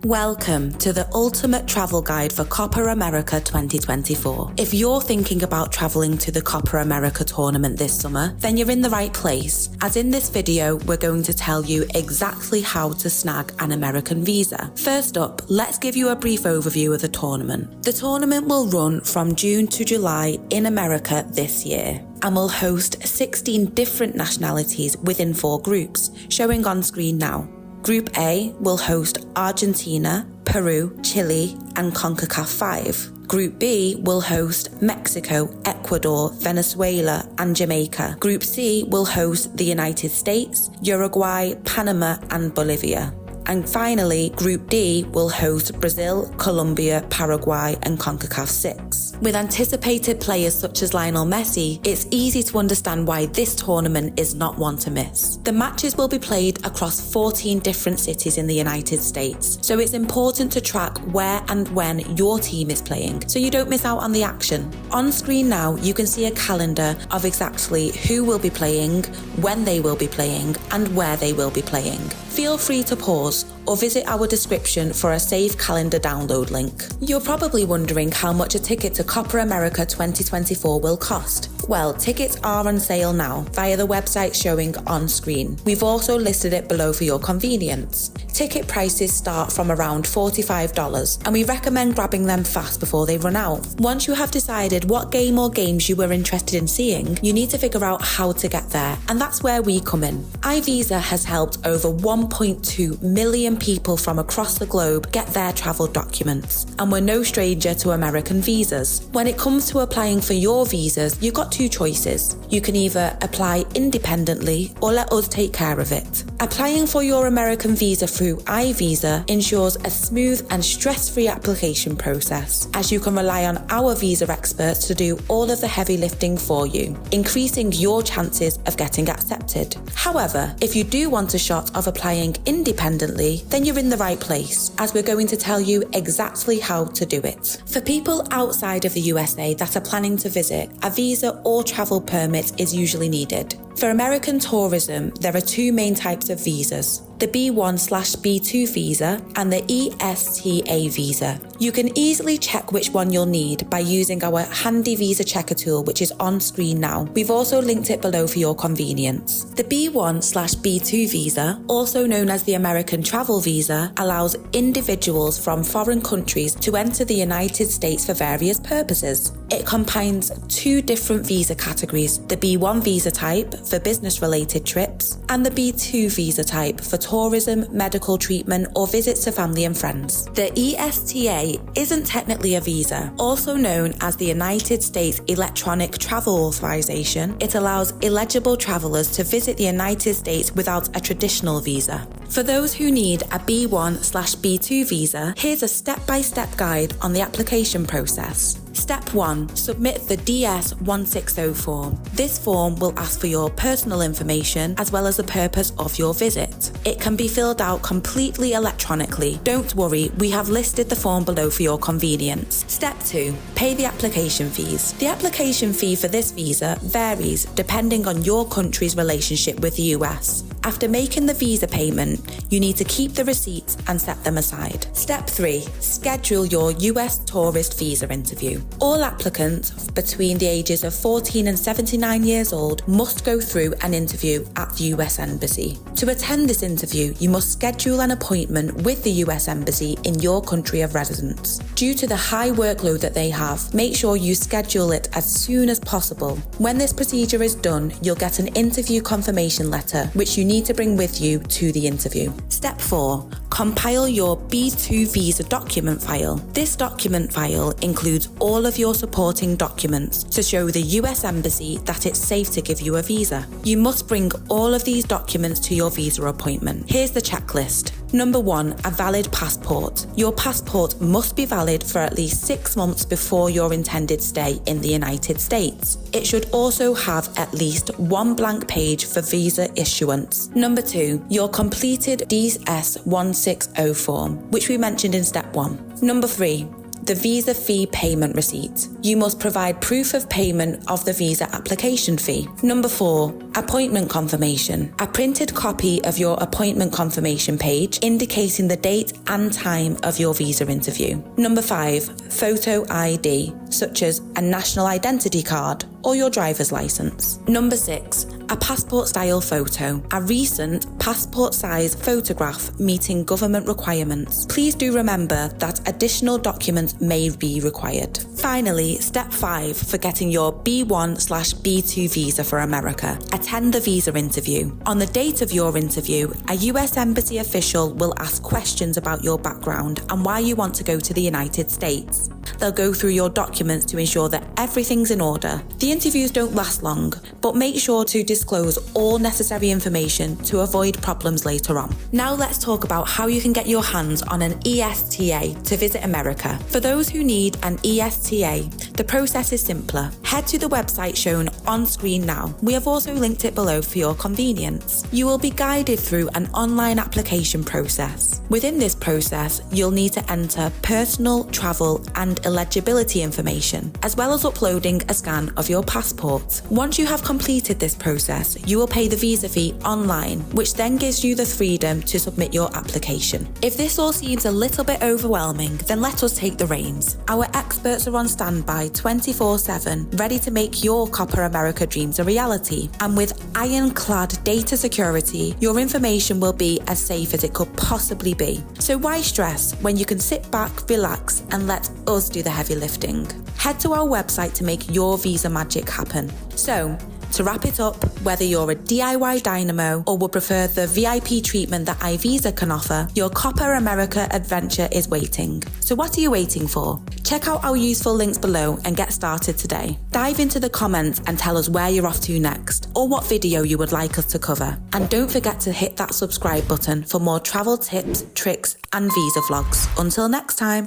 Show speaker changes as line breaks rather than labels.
Welcome to the ultimate travel guide for Copa America 2024. If you're thinking about traveling to the Copa America tournament this summer, then you're in the right place, as in this video we're going to tell you exactly how to snag an American visa. First up, let's give you a brief overview of the tournament. The tournament will run from June to July in America this year, and will host 16 different nationalities within 4 groups, showing on screen now. Group A will host Argentina, Peru, Chile, and CONCACAF 5. Group B will host Mexico, Ecuador, Venezuela, and Jamaica. Group C will host the United States, Uruguay, Panama, and Bolivia. And finally, Group D will host Brazil, Colombia, Paraguay, and CONCACAF 6. With anticipated players such as Lionel Messi, it's easy to understand why this tournament is not one to miss. The matches will be played across 14 different cities in the United States, so it's important to track where and when your team is playing, so you don't miss out on the action. On screen now, you can see a calendar of exactly who will be playing, when they will be playing, and where they will be playing. Feel free to pause or visit our description for a safe calendar download link. You're probably wondering how much a ticket to Copa America 2024 will cost. Well, tickets are on sale now via the website showing on screen. We've also listed it below for your convenience. Ticket prices start from around $45, and we recommend grabbing them fast before they run out. Once you have decided what game or games you were interested in seeing, you need to figure out how to get there, and that's where we come in. iVisa has helped over 1.2 million people from across the globe get their travel documents, and we're no stranger to American visas. When it comes to applying for your visas, you've got 2 choices. You can either apply independently or let us take care of it. Applying for your American visa through iVisa ensures a smooth and stress-free application process, as you can rely on our visa experts to do all of the heavy lifting for you, increasing your chances of getting accepted. However, if you do want a shot of applying independently, then you're in the right place, as we're going to tell you exactly how to do it. For people outside of the USA that are planning to visit, a visa or travel permit is usually needed. For American tourism, there are 2 main types of visas: the B1/B2 visa and the ESTA Visa. You can easily check which one you'll need by using our handy visa checker tool, which is on screen now. We've also linked it below for your convenience. The B1/B2 visa, also known as the American Travel Visa, allows individuals from foreign countries to enter the United States for various purposes. It combines 2 different visa categories: the B1 visa type for business-related trips, and the B2 visa type for tourism, medical treatment, or visits to family and friends. The ESTA isn't technically a visa. Also known as the United States Electronic Travel Authorization, it allows eligible travelers to visit the United States without a traditional visa. For those who need a B1/B2 visa, here's a step-by-step guide on the application process. Step 1. Submit the DS-160 form. This form will ask for your personal information as well as the purpose of your visit. It can be filled out completely electronically. Don't worry, we have listed the form below for your convenience. Step 2. Pay the application fees. The application fee for this visa varies depending on your country's relationship with the US. After making the visa payment, you need to keep the receipts and set them aside. Step 3. Schedule your US tourist visa interview. All applicants between the ages of 14 and 79 years old must go through an interview at the US Embassy. To attend this interview, you must schedule an appointment with the US Embassy in your country of residence. Due to the high workload that they have, make sure you schedule it as soon as possible. When this procedure is done, you'll get an interview confirmation letter, which you need to bring with you to the interview. Step 4. Compile your B2 visa document file. This document file includes all of your supporting documents to show the US Embassy that it's safe to give you a visa. You must bring all of these documents to your visa appointment. Here's the checklist. Number 1, a valid passport. Your passport must be valid for at least 6 months before your intended stay in the United States. It should also have at least 1 blank page for visa issuance. Number 2, your completed DS-160 form, which we mentioned in step 1. Number 3, the visa fee payment receipt. You must provide proof of payment of the visa application fee. Number 4, appointment confirmation. A printed copy of your appointment confirmation page indicating the date and time of your visa interview. Number 5, photo ID, such as a national identity card or your driver's license. Number 6, a passport style photo, a recent passport size photograph meeting government requirements. Please do remember that additional documents may be required. Finally, step 5 for getting your B1/B2 visa for America. Attend the visa interview. On the date of your interview, a US Embassy official will ask questions about your background and why you want to go to the United States. They'll go through your documents to ensure that everything's in order. The interviews don't last long, but make sure to disclose all necessary information to avoid problems later on. Now let's talk about how you can get your hands on an ESTA to visit America. For those who need an ESTA, the process is simpler. Head to the website shown on screen now. We have also linked it below for your convenience. You will be guided through an online application process. Within this process, you'll need to enter personal, travel, and eligibility information, as well as uploading a scan of your passport. Once you have completed this process, you will pay the visa fee online, which then gives you the freedom to submit your application. If this all seems a little bit overwhelming, then let us take the reins. Our experts are on standby 24/7, ready to make your Copa America dreams a reality. And with ironclad data security, your information will be as safe as it could possibly be. So why stress when you can sit back, relax, and let us do the heavy lifting? Head to our website to make your visa magic happen. So, to wrap it up, whether you're a DIY dynamo or would prefer the VIP treatment that iVisa can offer, your Copa America adventure is waiting. So what are you waiting for? Check out our useful links below and get started today. Dive into the comments and tell us where you're off to next or what video you would like us to cover. And don't forget to hit that subscribe button for more travel tips, tricks and visa vlogs. Until next time.